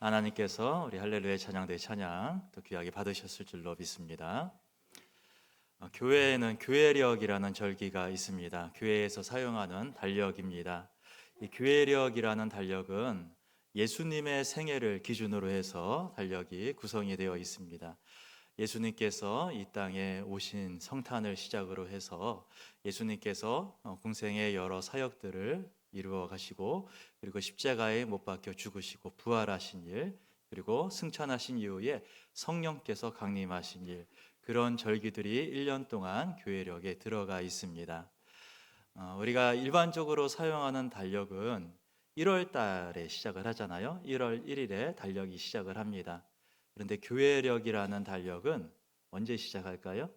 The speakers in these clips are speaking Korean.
하나님께서 우리 할렐루야 찬양대 찬양 또 귀하게 받으셨을 줄로 믿습니다. 교회에는 교회력이라는 절기가 있습니다. 교회에서 사용하는 달력입니다. 이 교회력이라는 달력은 예수님의 생애를 기준으로 해서 달력이 구성이 되어 있습니다. 예수님께서 이 땅에 오신 성탄을 시작으로 해서 예수님께서 공생의 여러 사역들을 이루어 가시고, 그리고 십자가에 못 박혀 죽으시고 부활하신 일, 그리고 승천하신 이후에 성령께서 강림하신 일, 그런 절기들이 1년 동안 교회력에 들어가 있습니다. 우리가 일반적으로 사용하는 달력은 1월 달에 시작을 하잖아요. 1월 1일에 달력이 시작을 합니다. 그런데 교회력이라는 달력은 언제 시작할까요?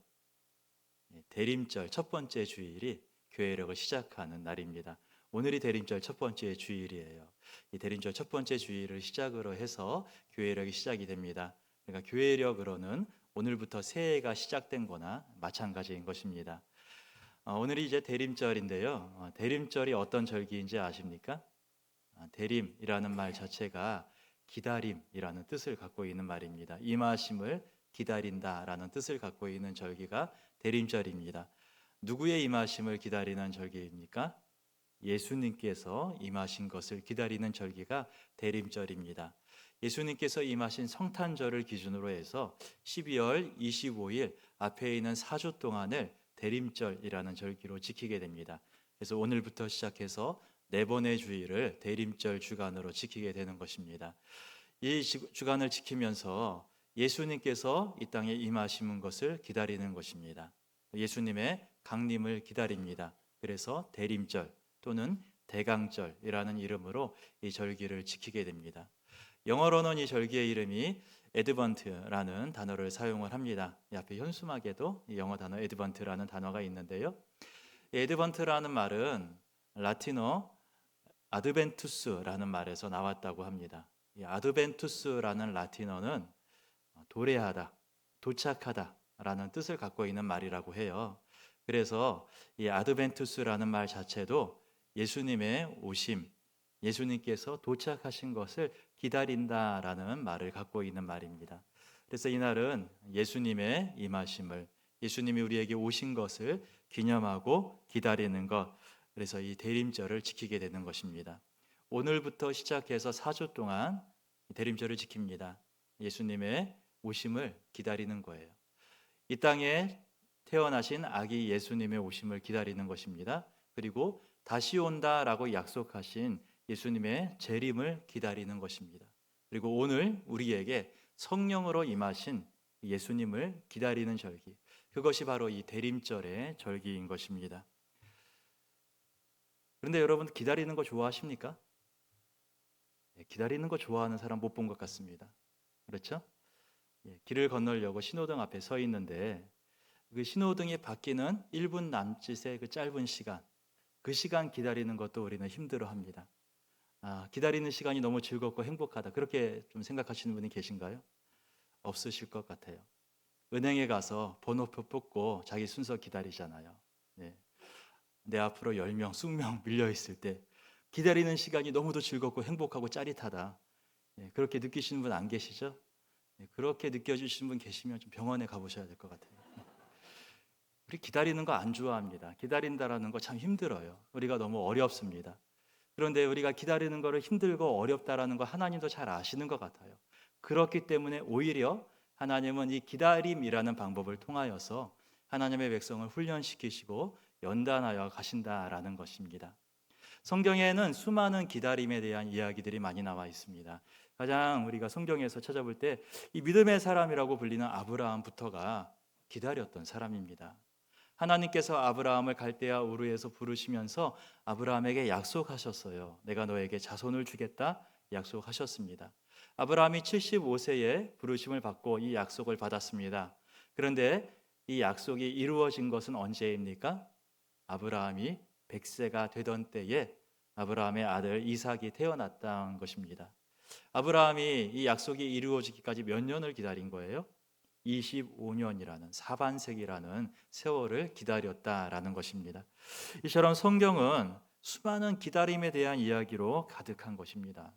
대림절 첫 번째 주일이 교회력을 시작하는 날입니다. 오늘이 대림절 첫 번째 주일이에요. 이 대림절 첫 번째 주일을 시작으로 해서 교회력이 시작이 됩니다. 그러니까 교회력으로는 오늘부터 새해가 시작된 거나 마찬가지인 것입니다. 오늘이 이제 대림절인데요. 대림절이 어떤 절기인지 아십니까? 대림이라는 말 자체가 기다림이라는 뜻을 갖고 있는 말입니다. 임하심을 기다린다라는 뜻을 갖고 있는 절기가 대림절입니다. 누구의 임하심을 기다리는 절기입니까? 예수님께서 임하신 것을 기다리는 절기가 대림절입니다. 예수님께서 임하신 성탄절을 기준으로 해서 12월 25일 앞에 있는 4주 동안을 대림절이라는 절기로 지키게 됩니다. 그래서 오늘부터 시작해서 4번의 주일을 대림절 주간으로 지키게 되는 것입니다. 이 주간을 지키면서 예수님께서 이 땅에 임하시는 것을 기다리는 것입니다. 예수님의 강림을 기다립니다. 그래서 대림절 또는 대강절이라는 이름으로 이 절기를 지키게 됩니다. 영어로는 이 절기의 이름이 에드번트라는 단어를 사용을 합니다. 이 앞에 현수막에도 영어 단어 에드번트라는 단어가 있는데요. 에드번트라는 말은 라틴어 아드벤투스라는 말에서 나왔다고 합니다. 이 아드벤투스라는 라틴어는 도래하다, 도착하다라는 뜻을 갖고 있는 말이라고 해요. 그래서 이 아드벤투스라는 말 자체도 예수님의 오심, 예수님께서 도착하신 것을 기다린다라는 말을 갖고 있는 말입니다. 그래서 이날은 예수님의 임하심을, 예수님이 우리에게 오신 것을 기념하고 기다리는 것, 그래서 이 대림절을 지키게 되는 것입니다. 오늘부터 시작해서 4주 동안 대림절을 지킵니다. 예수님의 오심을 기다리는 거예요. 이 땅에 태어나신 아기 예수님의 오심을 기다리는 것입니다. 그리고 다시 온다라고 약속하신 예수님의 재림을 기다리는 것입니다. 그리고 오늘 우리에게 성령으로 임하신 예수님을 기다리는 절기, 그것이 바로 이 대림절의 절기인 것입니다. 그런데 여러분, 기다리는 거 좋아하십니까? 기다리는 거 좋아하는 사람 못 본 것 같습니다. 그렇죠? 길을 건너려고 신호등 앞에 서 있는데 그 신호등이 바뀌는 1분 남짓의 그 짧은 시간, 그 시간 기다리는 것도 우리는 힘들어합니다. 기다리는 시간이 너무 즐겁고 행복하다, 그렇게 좀 생각하시는 분이 계신가요? 없으실 것 같아요. 은행에 가서 번호표 뽑고 자기 순서 기다리잖아요. 내 앞으로 10명, 20명 밀려 있을 때 기다리는 시간이 너무도 즐겁고 행복하고 짜릿하다. 그렇게 느끼시는 분 안 계시죠? 그렇게 느껴지시는 분 계시면 좀 병원에 가보셔야 될 것 같아요. 우리 기다리는 거 안 좋아합니다. 기다린다라는 거 참 힘들어요. 우리가 너무 어렵습니다. 그런데 우리가 기다리는 거를 힘들고 어렵다라는 거 하나님도 잘 아시는 것 같아요. 그렇기 때문에 오히려 하나님은 이 기다림이라는 방법을 통하여서 하나님의 백성을 훈련시키시고 연단하여 가신다라는 것입니다. 성경에는 수많은 기다림에 대한 이야기들이 많이 나와 있습니다. 가장 우리가 성경에서 찾아볼 때 이 믿음의 사람이라고 불리는 아브라함부터가 기다렸던 사람입니다. 하나님께서 아브라함을 갈대아 우르에서 부르시면서 아브라함에게 약속하셨어요. 내가 너에게 자손을 주겠다 약속하셨습니다. 아브라함이 75세에 부르심을 받고 이 약속을 받았습니다. 그런데 이 약속이 이루어진 것은 언제입니까? 아브라함이 100세가 되던 때에 아브라함의 아들 이삭이 태어났다는 것입니다. 아브라함이 이 약속이 이루어지기까지 몇 년을 기다린 거예요? 25년이라는 사반세기라는 세월을 기다렸다라는 것입니다. 이처럼 성경은 수많은 기다림에 대한 이야기로 가득한 것입니다.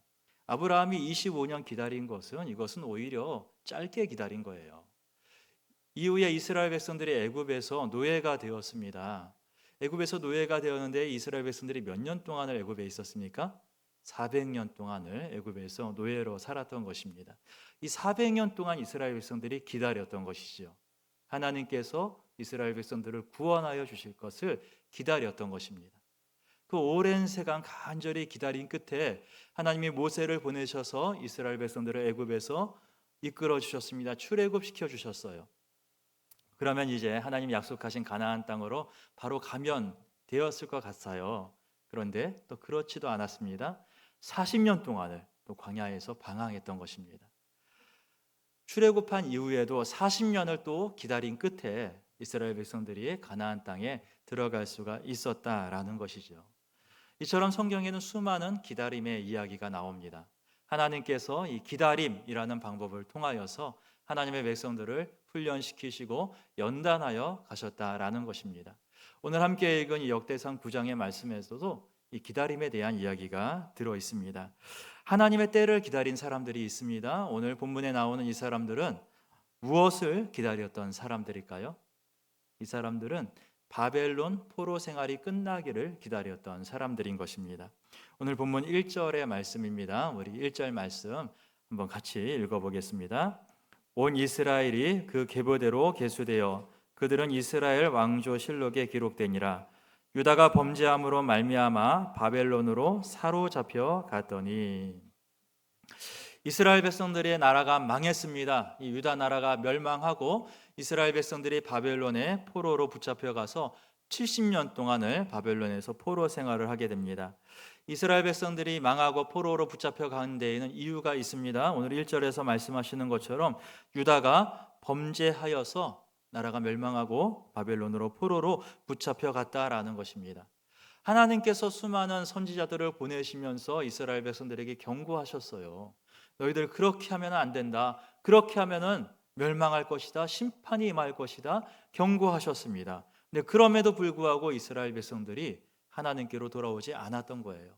아브라함이 25년 기다린 것은 이것은 오히려 짧게 기다린 거예요. 이후에 이스라엘 백성들이 애굽에서 노예가 되었습니다. 애굽에서 노예가 되었는데 이스라엘 백성들이 몇 년 동안을 애굽에 있었습니까? 400년 동안을 애굽에서 노예로 살았던 것입니다. 이 400년 동안 이스라엘 백성들이 기다렸던 것이죠. 하나님께서 이스라엘 백성들을 구원하여 주실 것을 기다렸던 것입니다. 그 오랜 세간 간절히 기다린 끝에 하나님이 모세를 보내셔서 이스라엘 백성들을 애굽에서 이끌어 주셨습니다. 출애굽 시켜 주셨어요. 그러면 이제 하나님 약속하신 가나안 땅으로 바로 가면 되었을 것 같아요. 그런데 또 그렇지도 않았습니다. 40년 동안을 또 광야에서 방황했던 것입니다. 출애굽한 이후에도 40년을 또 기다린 끝에 이스라엘 백성들이 가나안 땅에 들어갈 수가 있었다라는 것이죠. 이처럼 성경에는 수많은 기다림의 이야기가 나옵니다. 하나님께서 이 기다림이라는 방법을 통하여서 하나님의 백성들을 훈련시키시고 연단하여 가셨다라는 것입니다. 오늘 함께 읽은 이 역대상 9장의 말씀에서도 이 기다림에 대한 이야기가 들어 있습니다. 하나님의 때를 기다린 사람들이 있습니다. 오늘 본문에 나오는 이 사람들은 무엇을 기다렸던 사람들일까요? 이 사람들은 바벨론 포로 생활이 끝나기를 기다렸던 사람들인 것입니다. 오늘 본문 1절의 말씀입니다. 우리 1절 말씀 한번 같이 읽어보겠습니다. 온 이스라엘이 그 계보대로 계수되어 그들은 이스라엘 왕조 실록에 기록되니라. 유다가 범죄함으로 말미암아 바벨론으로 사로잡혀 갔더니. 이스라엘 백성들의 나라가 망했습니다. 이 유다 나라가 멸망하고 이스라엘 백성들이 바벨론의 포로로 붙잡혀 가서 70년 동안을 바벨론에서 포로 생활을 하게 됩니다. 이스라엘 백성들이 망하고 포로로 붙잡혀 간 데에는 이유가 있습니다. 오늘 1절에서 말씀하시는 것처럼 유다가 범죄하여서 나라가 멸망하고 바벨론으로 포로로 붙잡혀 갔다라는 것입니다. 하나님께서 수많은 선지자들을 보내시면서 이스라엘 백성들에게 경고하셨어요. 너희들 그렇게 하면 안 된다. 그렇게 하면은 멸망할 것이다. 심판이 임할 것이다. 경고하셨습니다. 근데 그럼에도 불구하고 이스라엘 백성들이 하나님께로 돌아오지 않았던 거예요.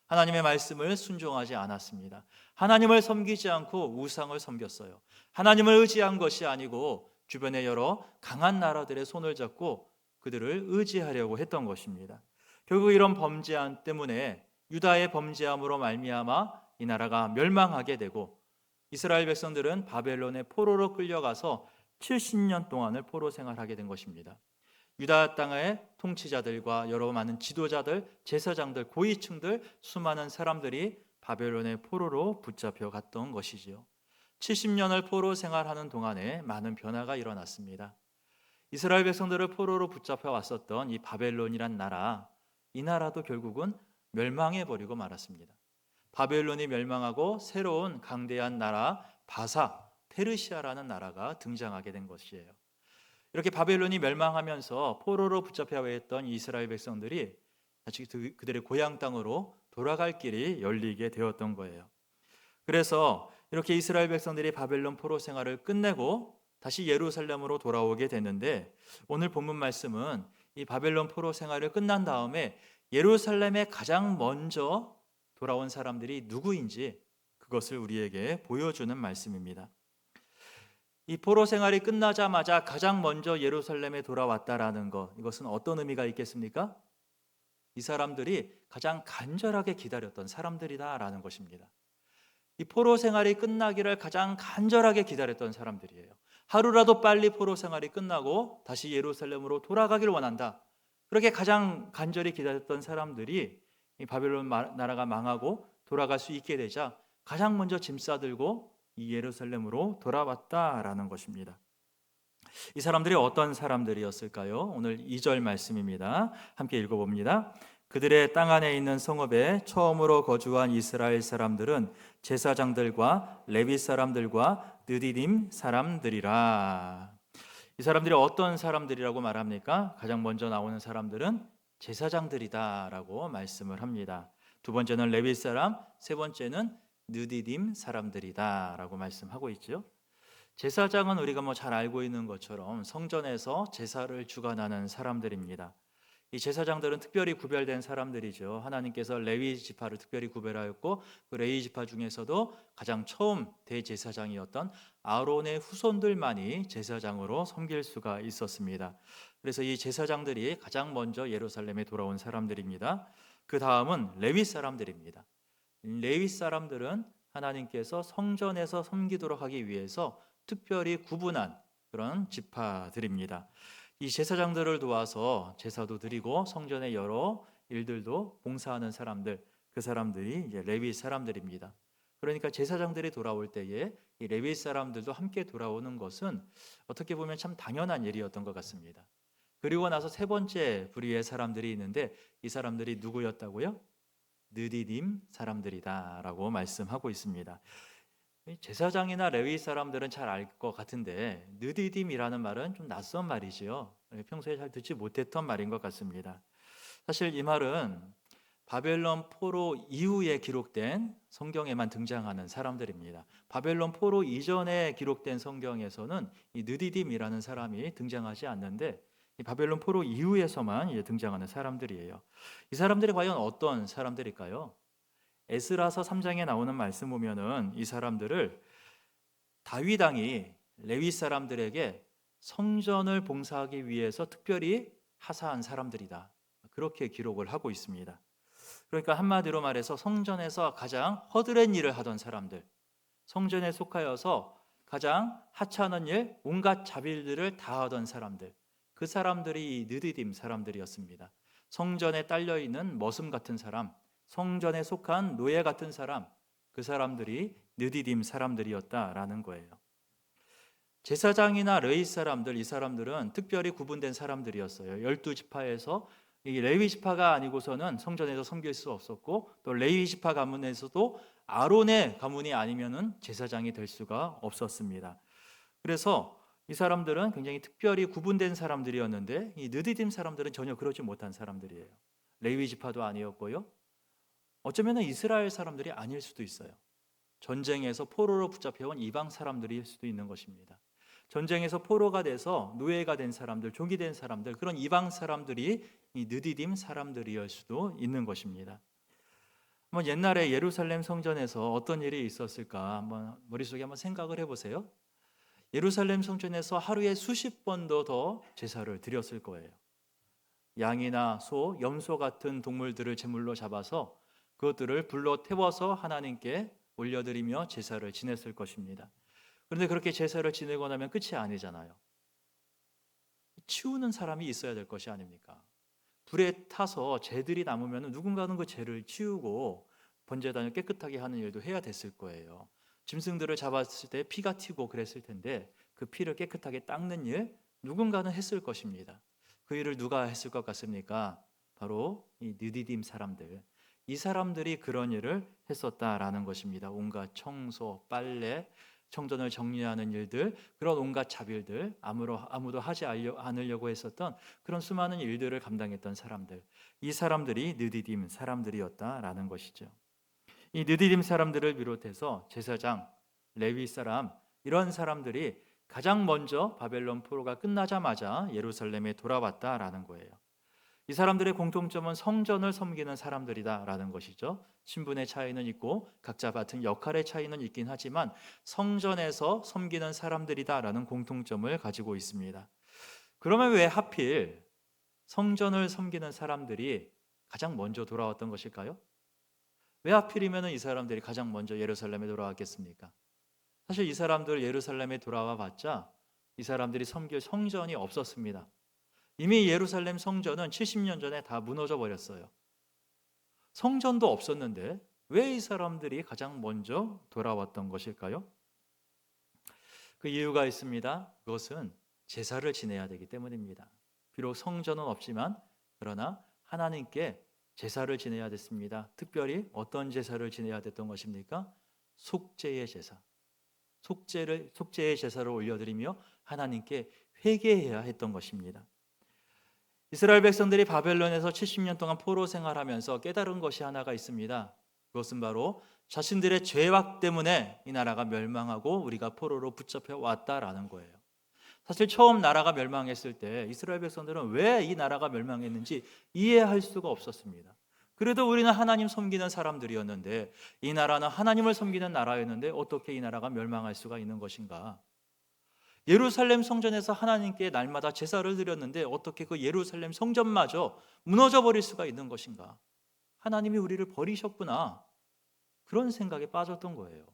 하나님의 말씀을 순종하지 않았습니다. 하나님을 섬기지 않고 우상을 섬겼어요. 하나님을 의지한 것이 아니고 주변의 여러 강한 나라들의 손을 잡고 그들을 의지하려고 했던 것입니다. 결국 이런 범죄함 때문에 유다의 범죄함으로 말미암아 이 나라가 멸망하게 되고 이스라엘 백성들은 바벨론의 포로로 끌려가서 70년 동안을 포로 생활하게 된 것입니다. 유다 땅의 통치자들과 여러 많은 지도자들, 제사장들, 고위층들, 수많은 사람들이 바벨론의 포로로 붙잡혀 갔던 것이지요. 70년을 포로 생활하는 동안에 많은 변화가 일어났습니다. 이스라엘 백성들을 포로로 붙잡혀 왔었던 이 바벨론이란 나라, 이 나라도 결국은 멸망해버리고 말았습니다. 바벨론이 멸망하고 새로운 강대한 나라 바사, 페르시아라는 나라가 등장하게 된 것이에요. 이렇게 바벨론이 멸망하면서 포로로 붙잡혀 있던 이스라엘 백성들이 다시 그들의 고향 땅으로 돌아갈 길이 열리게 되었던 거예요. 그래서 이렇게 이스라엘 백성들이 바벨론 포로 생활을 끝내고 다시 예루살렘으로 돌아오게 되는데 오늘 본문 말씀은 이 바벨론 포로 생활을 끝난 다음에 예루살렘에 가장 먼저 돌아온 사람들이 누구인지 그것을 우리에게 보여주는 말씀입니다. 이 포로 생활이 끝나자마자 가장 먼저 예루살렘에 돌아왔다라는 것, 이것은 어떤 의미가 있겠습니까? 이 사람들이 가장 간절하게 기다렸던 사람들이다라는 것입니다. 이 포로 생활이 끝나기를 가장 간절하게 기다렸던 사람들이에요. 하루라도 빨리 포로 생활이 끝나고 다시 예루살렘으로 돌아가길 원한다. 그렇게 가장 간절히 기다렸던 사람들이 이 바벨론 나라가 망하고 돌아갈 수 있게 되자 가장 먼저 짐 싸들고 이 예루살렘으로 돌아왔다라는 것입니다. 이 사람들이 어떤 사람들이었을까요? 오늘 2절 말씀입니다. 함께 읽어봅니다. 그들의 땅 안에 있는 성읍에 처음으로 거주한 이스라엘 사람들은 제사장들과 레위 사람들과 느디딤 사람들이라. 이 사람들이 어떤 사람들이라고 말합니까? 가장 먼저 나오는 사람들은 제사장들이다라고 말씀을 합니다. 두 번째는 레위 사람, 세 번째는 느디딤 사람들이다라고 말씀하고 있죠. 제사장은 우리가 잘 알고 있는 것처럼 성전에서 제사를 주관하는 사람들입니다. 이 제사장들은 특별히 구별된 사람들이죠. 하나님께서 레위 지파를 특별히 구별하였고 그 레위 지파 중에서도 가장 처음 대제사장이었던 아론의 후손들만이 제사장으로 섬길 수가 있었습니다. 그래서 이 제사장들이 가장 먼저 예루살렘에 돌아온 사람들입니다. 그 다음은 레위 사람들입니다. 레위 사람들은 하나님께서 성전에서 섬기도록 하기 위해서 특별히 구분한 그런 지파들입니다. 이 제사장들을 도와서 제사도 드리고 성전의 여러 일들도 봉사하는 사람들, 그 사람들이 이제 레위 사람들입니다. 그러니까 제사장들이 돌아올 때에 이 레위 사람들도 함께 돌아오는 것은 어떻게 보면 참 당연한 일이었던 것 같습니다. 그리고 나서 세 번째 부류의 사람들이 있는데 이 사람들이 누구였다고요? 느디딤 사람들이다라고 말씀하고 있습니다. 제사장이나 레위 사람들은 잘 알 것 같은데 느디딤이라는 말은 좀 낯선 말이지요. 평소에 잘 듣지 못했던 말인 것 같습니다. 사실 이 말은 바벨론 포로 이후에 기록된 성경에만 등장하는 사람들입니다. 바벨론 포로 이전에 기록된 성경에서는 이 느디딤이라는 사람이 등장하지 않는데 이 바벨론 포로 이후에서만 등장하는 사람들이에요. 이 사람들이 과연 어떤 사람들일까요? 에스라서 3장에 나오는 말씀 보면은 이 사람들을 다윗 왕이 레위 사람들에게 성전을 봉사하기 위해서 특별히 하사한 사람들이다. 그렇게 기록을 하고 있습니다. 그러니까 한마디로 말해서 성전에서 가장 허드렛 일을 하던 사람들, 성전에 속하여서 가장 하찮은 일, 온갖 자빌들을 다 하던 사람들, 그 사람들이 이 느디딤 사람들이었습니다. 성전에 딸려 있는 머슴 같은 사람, 성전에 속한 노예 같은 사람, 그 사람들이 느디딤 사람들이었다라는 거예요. 제사장이나 레위 사람들, 이 사람들은 특별히 구분된 사람들이었어요. 12지파에서 이 레위 지파가 아니고서는 성전에서 섬길 수 없었고 또 레위 지파 가문에서도 아론의 가문이 아니면은 제사장이 될 수가 없었습니다. 그래서 이 사람들은 굉장히 특별히 구분된 사람들이었는데 이 느디딤 사람들은 전혀 그러지 못한 사람들이에요. 레위 지파도 아니었고요. 어쩌면 이스라엘 사람들이 아닐 수도 있어요. 전쟁에서 포로로 붙잡혀온 이방 사람들일 수도 있는 것입니다. 전쟁에서 포로가 돼서 노예가 된 사람들, 종이 된 사람들, 그런 이방 사람들이 이 느디딤 사람들이었을 수도 있는 것입니다. 한번 옛날에 예루살렘 성전에서 어떤 일이 있었을까 한번 머릿속에 한번 생각을 해보세요. 예루살렘 성전에서 하루에 수십 번도 더 제사를 드렸을 거예요. 양이나 소, 염소 같은 동물들을 제물로 잡아서 그것들을 불로 태워서 하나님께 올려드리며 제사를 지냈을 것입니다. 그런데 그렇게 제사를 지내고 나면 끝이 아니잖아요. 치우는 사람이 있어야 될 것이 아닙니까? 불에 타서 재들이 남으면 누군가는 그 재를 치우고 번제단을 깨끗하게 하는 일도 해야 됐을 거예요. 짐승들을 잡았을 때 피가 튀고 그랬을 텐데 그 피를 깨끗하게 닦는 일 누군가는 했을 것입니다. 그 일을 누가 했을 것 같습니까? 바로 이 느디딤 사람들. 이 사람들이 그런 일을 했었다라는 것입니다. 온갖 청소, 빨래, 성전을 정리하는 일들, 그런 온갖 자빌들, 아무도 하지 않으려고 했었던 그런 수많은 일들을 감당했던 사람들, 이 사람들이 느디딤 사람들이었다라는 것이죠. 이 느디딤 사람들을 비롯해서 제사장, 레위 사람, 이런 사람들이 가장 먼저 바벨론 포로가 끝나자마자 예루살렘에 돌아왔다라는 거예요. 이 사람들의 공통점은 성전을 섬기는 사람들이다라는 것이죠. 신분의 차이는 있고 각자 맡은 역할의 차이는 있긴 하지만 성전에서 섬기는 사람들이다라는 공통점을 가지고 있습니다. 그러면 왜 하필 성전을 섬기는 사람들이 가장 먼저 돌아왔던 것일까요? 왜 하필이면 이 사람들이 가장 먼저 예루살렘에 돌아왔겠습니까? 사실 이 사람들 예루살렘에 돌아와 봤자 이 사람들이 섬길 성전이 없었습니다. 이미 예루살렘 성전은 70년 전에 다 무너져 버렸어요. 성전도 없었는데 왜 이 사람들이 가장 먼저 돌아왔던 것일까요? 그 이유가 있습니다. 그것은 제사를 지내야 되기 때문입니다. 비록 성전은 없지만 그러나 하나님께 제사를 지내야 됐습니다. 특별히 어떤 제사를 지내야 됐던 것입니까? 속죄의 제사. 속죄의 제사를 올려드리며 하나님께 회개해야 했던 것입니다. 이스라엘 백성들이 바벨론에서 70년 동안 포로 생활하면서 깨달은 것이 하나가 있습니다. 그것은 바로 자신들의 죄악 때문에 이 나라가 멸망하고 우리가 포로로 붙잡혀 왔다라는 거예요. 사실 처음 나라가 멸망했을 때 이스라엘 백성들은 왜 이 나라가 멸망했는지 이해할 수가 없었습니다. 그래도 우리는 하나님 섬기는 사람들이었는데, 이 나라는 하나님을 섬기는 나라였는데 어떻게 이 나라가 멸망할 수가 있는 것인가? 예루살렘 성전에서 하나님께 날마다 제사를 드렸는데 어떻게 그 예루살렘 성전마저 무너져 버릴 수가 있는 것인가? 하나님이 우리를 버리셨구나, 그런 생각에 빠졌던 거예요.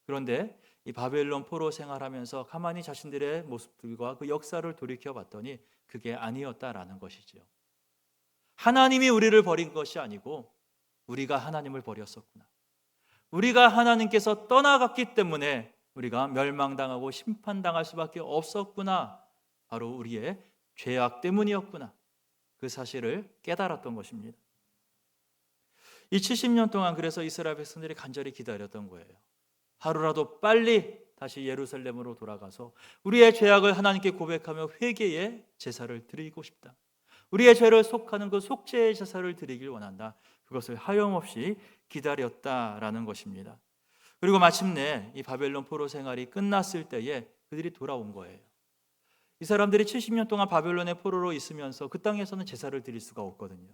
그런데 이 바벨론 포로 생활하면서 가만히 자신들의 모습들과 그 역사를 돌이켜 봤더니 그게 아니었다라는 것이지요. 하나님이 우리를 버린 것이 아니고 우리가 하나님을 버렸었구나. 우리가 하나님께서 떠나갔기 때문에 우리가 멸망당하고 심판당할 수밖에 없었구나. 바로 우리의 죄악 때문이었구나. 그 사실을 깨달았던 것입니다. 이 70년 동안 그래서 이스라엘 백성들이 간절히 기다렸던 거예요. 하루라도 빨리 다시 예루살렘으로 돌아가서 우리의 죄악을 하나님께 고백하며 회개의 제사를 드리고 싶다. 우리의 죄를 속하는 그 속죄의 제사를 드리길 원한다. 그것을 하염없이 기다렸다라는 것입니다. 그리고 마침내 이 바벨론 포로 생활이 끝났을 때에 그들이 돌아온 거예요. 이 사람들이 70년 동안 바벨론의 포로로 있으면서 그 땅에서는 제사를 드릴 수가 없거든요.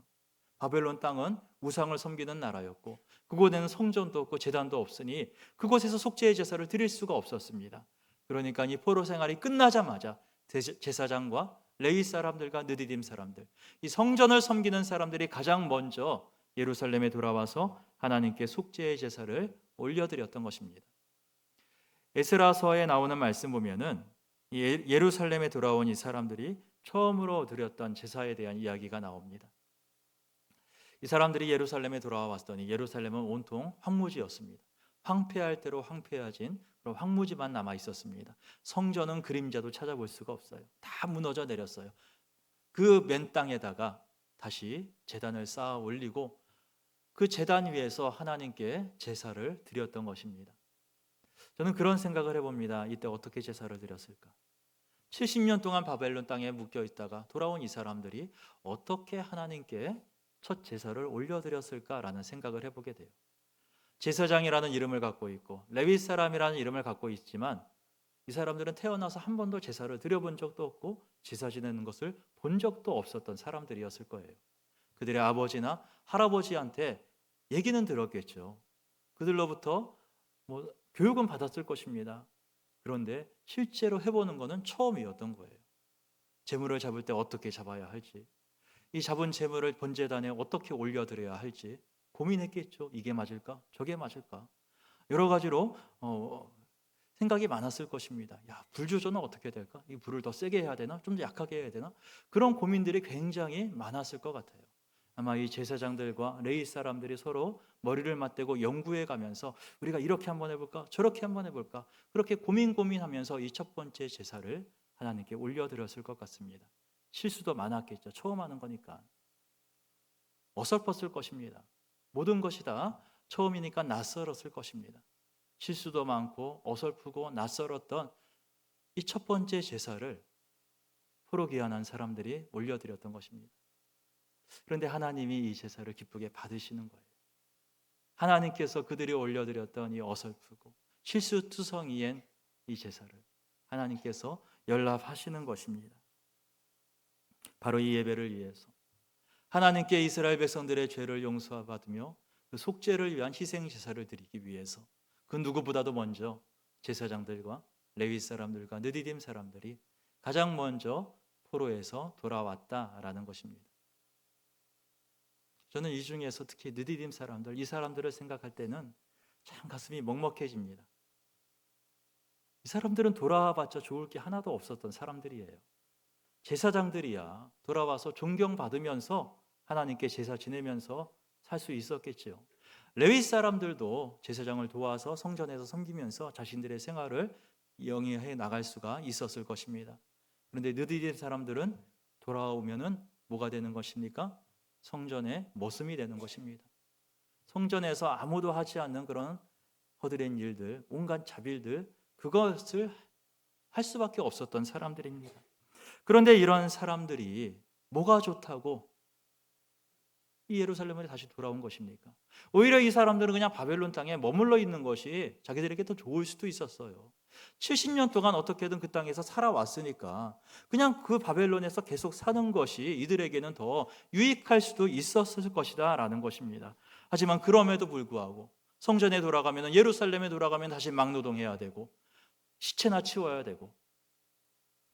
바벨론 땅은 우상을 섬기는 나라였고 그곳에는 성전도 없고 제단도 없으니 그곳에서 속죄의 제사를 드릴 수가 없었습니다. 그러니까 이 포로 생활이 끝나자마자 제사장과 레위 사람들과 느디딤 사람들, 이 성전을 섬기는 사람들이 가장 먼저 예루살렘에 돌아와서 하나님께 속죄의 제사를 올려드렸던 것입니다. 에스라서에 나오는 말씀 보면은 예루살렘에 돌아온 이 사람들이 처음으로 드렸던 제사에 대한 이야기가 나옵니다. 이 사람들이 예루살렘에 돌아와 왔더니 예루살렘은 온통 황무지였습니다. 황폐할 대로 황폐해진 그런 황무지만 남아 있었습니다. 성전은 그림자도 찾아볼 수가 없어요. 다 무너져 내렸어요. 그 맨 땅에다가 다시 제단을 쌓아 올리고 그 제단 위에서 하나님께 제사를 드렸던 것입니다. 저는 그런 생각을 해봅니다. 이때 어떻게 제사를 드렸을까? 70년 동안 바벨론 땅에 묶여 있다가 돌아온 이 사람들이 어떻게 하나님께 첫 제사를 올려드렸을까라는 생각을 해보게 돼요. 제사장이라는 이름을 갖고 있고 레위 사람이라는 이름을 갖고 있지만 이 사람들은 태어나서 한 번도 제사를 드려본 적도 없고 제사 지내는 것을 본 적도 없었던 사람들이었을 거예요. 그들의 아버지나 할아버지한테 얘기는 들었겠죠. 그들로부터 교육은 받았을 것입니다. 그런데 실제로 해보는 것은 처음이었던 거예요. 제물을 잡을 때 어떻게 잡아야 할지, 이 잡은 제물을 번제단에 어떻게 올려드려야 할지 고민했겠죠. 이게 맞을까? 저게 맞을까? 여러 가지로 생각이 많았을 것입니다. 야, 불 조절은 어떻게 될까? 이 불을 더 세게 해야 되나? 좀 더 약하게 해야 되나? 그런 고민들이 굉장히 많았을 것 같아요. 아마 이 제사장들과 레위 사람들이 서로 머리를 맞대고 연구해 가면서 우리가 이렇게 한번 해볼까? 저렇게 한번 해볼까? 그렇게 고민하면서 이 첫 번째 제사를 하나님께 올려드렸을 것 같습니다. 실수도 많았겠죠. 처음 하는 거니까. 어설펐을 것입니다. 모든 것이 다 처음이니까 낯설었을 것입니다. 실수도 많고 어설프고 낯설었던 이 첫 번째 제사를 포로 귀환한 사람들이 올려드렸던 것입니다. 그런데 하나님이 이 제사를 기쁘게 받으시는 거예요. 하나님께서 그들이 올려드렸던 이 어설프고 실수투성이인 이 제사를 하나님께서 연락하시는 것입니다. 바로 이 예배를 위해서 하나님께 이스라엘 백성들의 죄를 용서받으며 그 속죄를 위한 희생 제사를 드리기 위해서 그 누구보다도 먼저 제사장들과 레위 사람들과 느디딤 사람들이 가장 먼저 포로에서 돌아왔다라는 것입니다. 저는 이 중에서 특히 느디딤 사람들, 이 사람들을 생각할 때는 참 가슴이 먹먹해집니다. 이 사람들은 돌아와봤자 좋을 게 하나도 없었던 사람들이에요. 제사장들이야 돌아와서 존경받으면서 하나님께 제사 지내면서 살 수 있었겠지요. 레위 사람들도 제사장을 도와서 성전에서 섬기면서 자신들의 생활을 영위해 나갈 수가 있었을 것입니다. 그런데 느디딤 사람들은 돌아오면은 뭐가 되는 것입니까? 성전의 머슴이 되는 것입니다. 성전에서 아무도 하지 않는 그런 허드렛 일들, 온갖 자빌들, 그것을 할 수밖에 없었던 사람들입니다. 그런데 이런 사람들이 뭐가 좋다고 이 예루살렘에 다시 돌아온 것입니까? 오히려 이 사람들은 그냥 바벨론 땅에 머물러 있는 것이 자기들에게 더 좋을 수도 있었어요. 70년 동안 어떻게든 그 땅에서 살아왔으니까 그냥 그 바벨론에서 계속 사는 것이 이들에게는 더 유익할 수도 있었을 것이다 라는 것입니다. 하지만 그럼에도 불구하고 성전에 돌아가면, 예루살렘에 돌아가면 다시 막노동해야 되고 시체나 치워야 되고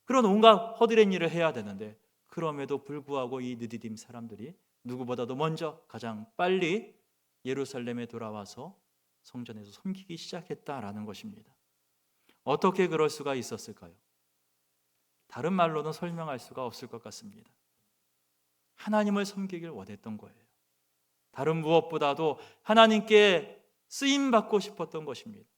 그런 온갖 허드렛 일을 해야 되는데, 그럼에도 불구하고 이 느디딤 사람들이 누구보다도 먼저 가장 빨리 예루살렘에 돌아와서 성전에서 섬기기 시작했다라는 것입니다. 어떻게 그럴 수가 있었을까요? 다른 말로는 설명할 수가 없을 것 같습니다. 하나님을 섬기길 원했던 거예요. 다른 무엇보다도 하나님께 쓰임 받고 싶었던 것입니다.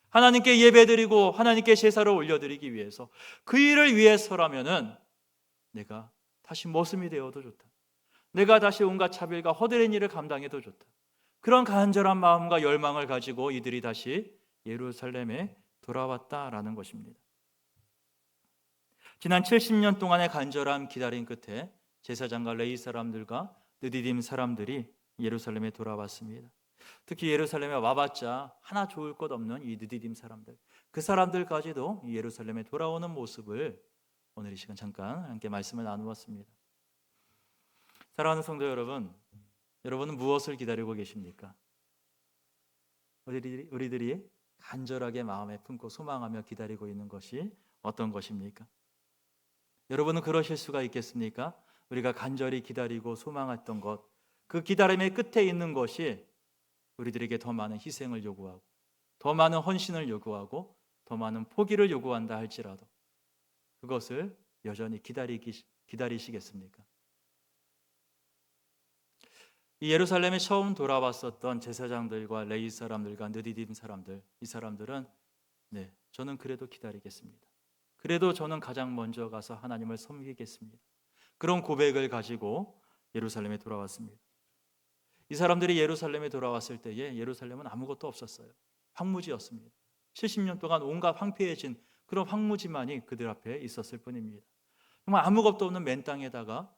하나님께 예배드리고 하나님께 제사를 올려드리기 위해서, 그 일을 위해서라면은 내가 다시 머슴이 되어도 좋다. 내가 다시 온갖 차별과 허드렛 일을 감당해도 좋다. 그런 간절한 마음과 열망을 가지고 이들이 다시 예루살렘에 돌아왔다라는 것입니다. 지난 70년 동안의 간절한 기다림 끝에 제사장과 레위 사람들과 느디딤 사람들이 예루살렘에 돌아왔습니다. 특히 예루살렘에 와봤자 하나 좋을 것 없는 이 느디딤 사람들, 그 사람들까지도 예루살렘에 돌아오는 모습을 오늘 이 시간 잠깐 함께 말씀을 나누었습니다. 사랑하는 성도 여러분, 여러분은 무엇을 기다리고 계십니까? 우리들이 간절하게 마음에 품고 소망하며 기다리고 있는 것이 어떤 것입니까? 여러분은 그러실 수가 있겠습니까? 우리가 간절히 기다리고 소망했던 것, 그 기다림의 끝에 있는 것이 우리들에게 더 많은 희생을 요구하고 더 많은 헌신을 요구하고 더 많은 포기를 요구한다 할지라도 그것을 여전히 기다리시겠습니까? 이 예루살렘에 처음 돌아왔었던 제사장들과 레위 사람들과 느디딤 사람들, 이 사람들은 저는 그래도 기다리겠습니다. 그래도 저는 가장 먼저 가서 하나님을 섬기겠습니다. 그런 고백을 가지고 예루살렘에 돌아왔습니다. 이 사람들이 예루살렘에 돌아왔을 때에 예루살렘은 아무것도 없었어요. 황무지였습니다. 70년 동안 온갖 황폐해진 그런 황무지만이 그들 앞에 있었을 뿐입니다. 정말 아무것도 없는 맨 땅에다가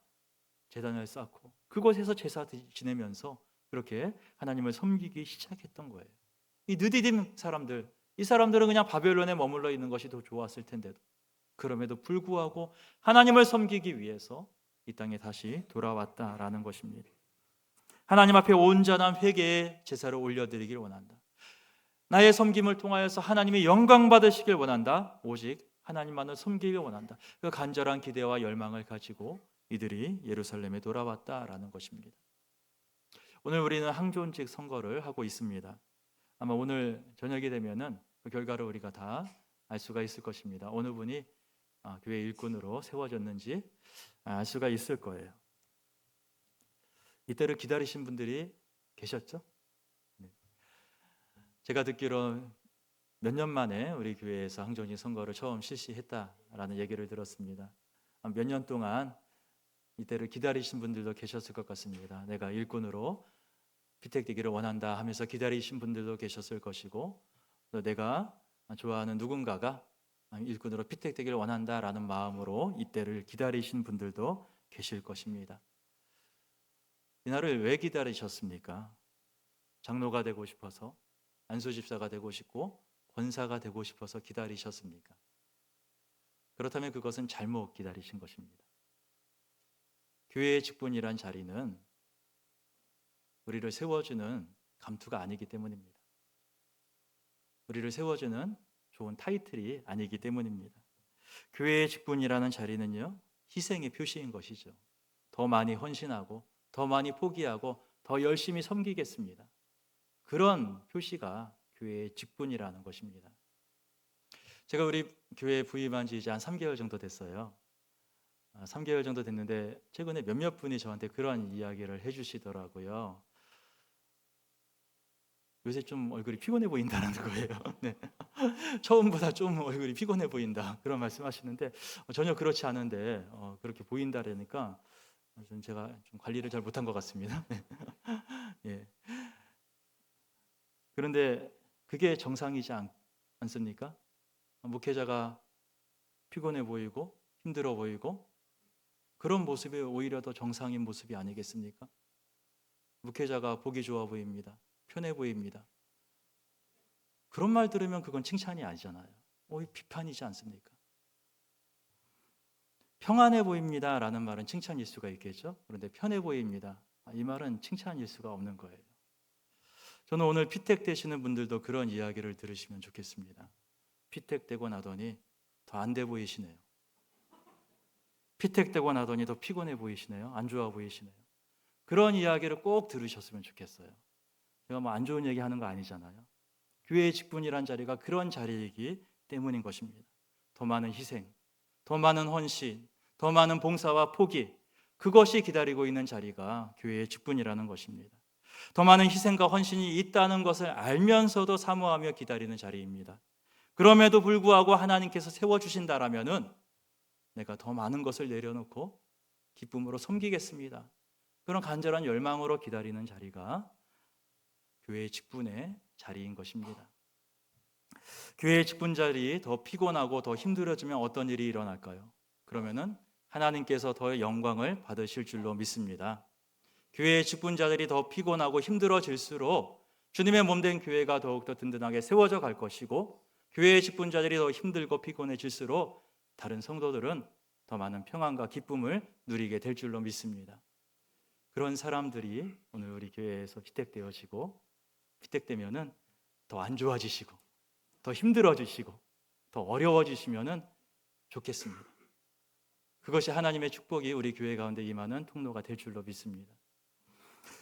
제단을 쌓고 그곳에서 제사 지내면서 그렇게 하나님을 섬기기 시작했던 거예요. 이 느디딤 사람들, 이 사람들은 그냥 바벨론에 머물러 있는 것이 더 좋았을 텐데도 그럼에도 불구하고 하나님을 섬기기 위해서 이 땅에 다시 돌아왔다라는 것입니다. 하나님 앞에 온전한 회개의 제사를 올려드리길 원한다. 나의 섬김을 통하여서 하나님이 영광 받으시길 원한다. 오직 하나님만을 섬기길 원한다. 그 간절한 기대와 열망을 가지고 이들이 예루살렘에 돌아왔다라는 것입니다. 오늘 우리는 항존직 선거를 하고 있습니다. 아마 오늘 저녁이 되면은 그 결과를 우리가 다 알 수가 있을 것입니다. 어느 분이 교회 일꾼으로 세워졌는지 알 수가 있을 거예요. 이때를 기다리신 분들이 계셨죠? 제가 듣기로 몇 년 만에 우리 교회에서 항존직 선거를 처음 실시했다라는 얘기를 들었습니다. 몇 년 동안 이때를 기다리신 분들도 계셨을 것 같습니다. 내가 일꾼으로 피택되기를 원한다 하면서 기다리신 분들도 계셨을 것이고, 또 내가 좋아하는 누군가가 일꾼으로 피택되기를 원한다라는 마음으로 이때를 기다리신 분들도 계실 것입니다. 이날을 왜 기다리셨습니까? 장로가 되고 싶어서, 안수집사가 되고 싶고 권사가 되고 싶어서 기다리셨습니까? 그렇다면 그것은 잘못 기다리신 것입니다. 교회의 직분이란 자리는 우리를 세워주는 감투가 아니기 때문입니다. 우리를 세워주는 좋은 타이틀이 아니기 때문입니다. 교회의 직분이라는 자리는요, 희생의 표시인 것이죠. 더 많이 헌신하고 더 많이 포기하고 더 열심히 섬기겠습니다. 그런 표시가 교회의 직분이라는 것입니다. 제가 우리 교회에 부임한 지 이제 한 3개월 정도 됐어요. 3개월 정도 됐는데 최근에 몇몇 분이 저한테 그런 이야기를 해주시더라고요. 요새 좀 얼굴이 피곤해 보인다는 거예요. 네. 처음보다 좀 얼굴이 피곤해 보인다 그런 말씀하시는데 전혀 그렇지 않은데 그렇게 보인다라니까 제가 좀 관리를 잘 못한 것 같습니다. 예. 그런데 그게 정상이지 않습니까? 목회자가 피곤해 보이고 힘들어 보이고 그런 모습이 오히려 더 정상인 모습이 아니겠습니까? 목회자가 보기 좋아 보입니다. 편해 보입니다. 그런 말 들으면 그건 칭찬이 아니잖아요. 이 비판이지 않습니까? 평안해 보입니다 라는 말은 칭찬일 수가 있겠죠. 그런데 편해 보입니다, 이 말은 칭찬일 수가 없는 거예요. 저는 오늘 피택되시는 분들도 그런 이야기를 들으시면 좋겠습니다. 피택되고 나더니 더 안 돼 보이시네요. 피택되고 나더니 더 피곤해 보이시네요. 안 좋아 보이시네요. 그런 이야기를 꼭 들으셨으면 좋겠어요. 제가 뭐 안 좋은 얘기 하는 거 아니잖아요. 교회의 직분이란 자리가 그런 자리이기 때문인 것입니다. 더 많은 희생, 더 많은 헌신, 더 많은 봉사와 포기, 그것이 기다리고 있는 자리가 교회의 직분이라는 것입니다. 더 많은 희생과 헌신이 있다는 것을 알면서도 사모하며 기다리는 자리입니다. 그럼에도 불구하고 하나님께서 세워주신다라면은 내가 더 많은 것을 내려놓고 기쁨으로 섬기겠습니다, 그런 간절한 열망으로 기다리는 자리가 교회의 직분의 자리인 것입니다. 교회의 직분 자리 더 피곤하고 더 힘들어지면 어떤 일이 일어날까요? 그러면은 하나님께서 더 영광을 받으실 줄로 믿습니다. 교회의 직분자들이 더 피곤하고 힘들어질수록 주님의 몸된 교회가 더욱더 든든하게 세워져 갈 것이고, 교회의 직분자들이 더 힘들고 피곤해질수록 다른 성도들은 더 많은 평안과 기쁨을 누리게 될 줄로 믿습니다. 그런 사람들이 오늘 우리 교회에서 피택되어지고, 피택되면은 더 안 좋아지시고 더 힘들어지시고 더 어려워지시면은 좋겠습니다. 그것이 하나님의 축복이 우리 교회 가운데 임하는 통로가 될 줄로 믿습니다.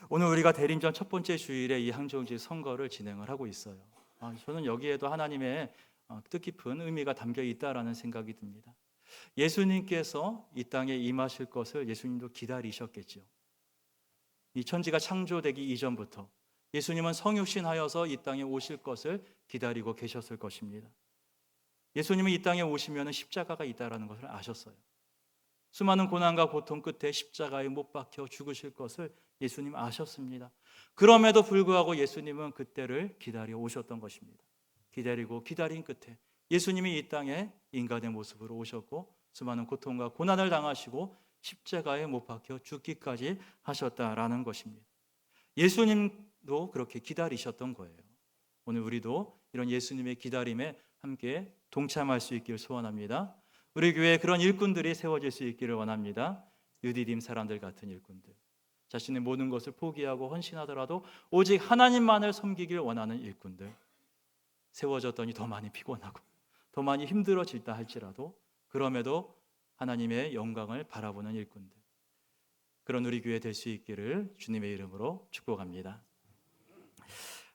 오늘 우리가 대림전 첫 번째 주일에 이 항정지 선거를 진행을 하고 있어요. 저는 여기에도 하나님의 뜻깊은 의미가 담겨 있다라는 생각이 듭니다. 예수님께서 이 땅에 임하실 것을 예수님도 기다리셨겠죠. 이 천지가 창조되기 이전부터 예수님은 성육신하여서 이 땅에 오실 것을 기다리고 계셨을 것입니다. 예수님은 이 땅에 오시면 십자가가 있다라는 것을 아셨어요. 수많은 고난과 고통 끝에 십자가에 못 박혀 죽으실 것을 예수님 아셨습니다. 그럼에도 불구하고 예수님은 그때를 기다려 오셨던 것입니다. 기다리고 기다린 끝에 예수님이 이 땅에 인간의 모습으로 오셨고, 수많은 고통과 고난을 당하시고 십자가에 못 박혀 죽기까지 하셨다라는 것입니다. 예수님도 그렇게 기다리셨던 거예요. 오늘 우리도 이런 예수님의 기다림에 함께 동참할 수 있기를 소원합니다. 우리 교회에 그런 일꾼들이 세워질 수 있기를 원합니다. 유디딤 사람들 같은 일꾼들, 자신의 모든 것을 포기하고 헌신하더라도 오직 하나님만을 섬기길 원하는 일꾼들, 세워졌더니 더 많이 피곤하고 더 많이 힘들어질다 할지라도 그럼에도 하나님의 영광을 바라보는 일꾼들, 그런 우리 교회 될 수 있기를 주님의 이름으로 축복합니다.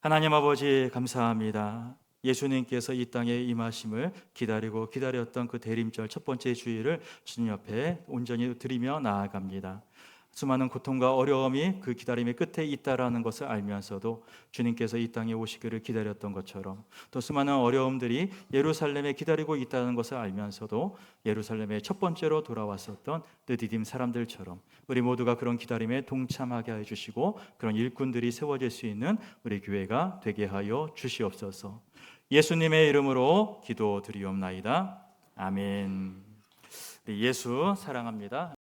하나님 아버지 감사합니다. 예수님께서 이 땅에 임하심을 기다리고 기다렸던 그 대림절 첫 번째 주일을 주님 옆에 온전히 드리며 나아갑니다. 수많은 고통과 어려움이 그 기다림의 끝에 있다라는 것을 알면서도 주님께서 이 땅에 오시기를 기다렸던 것처럼, 또 수많은 어려움들이 예루살렘에 기다리고 있다는 것을 알면서도 예루살렘에 첫 번째로 돌아왔었던 느디딤 사람들처럼 우리 모두가 그런 기다림에 동참하게 해주시고, 그런 일꾼들이 세워질 수 있는 우리 교회가 되게 하여 주시옵소서. 예수님의 이름으로 기도드리옵나이다. 아멘. 예수 사랑합니다.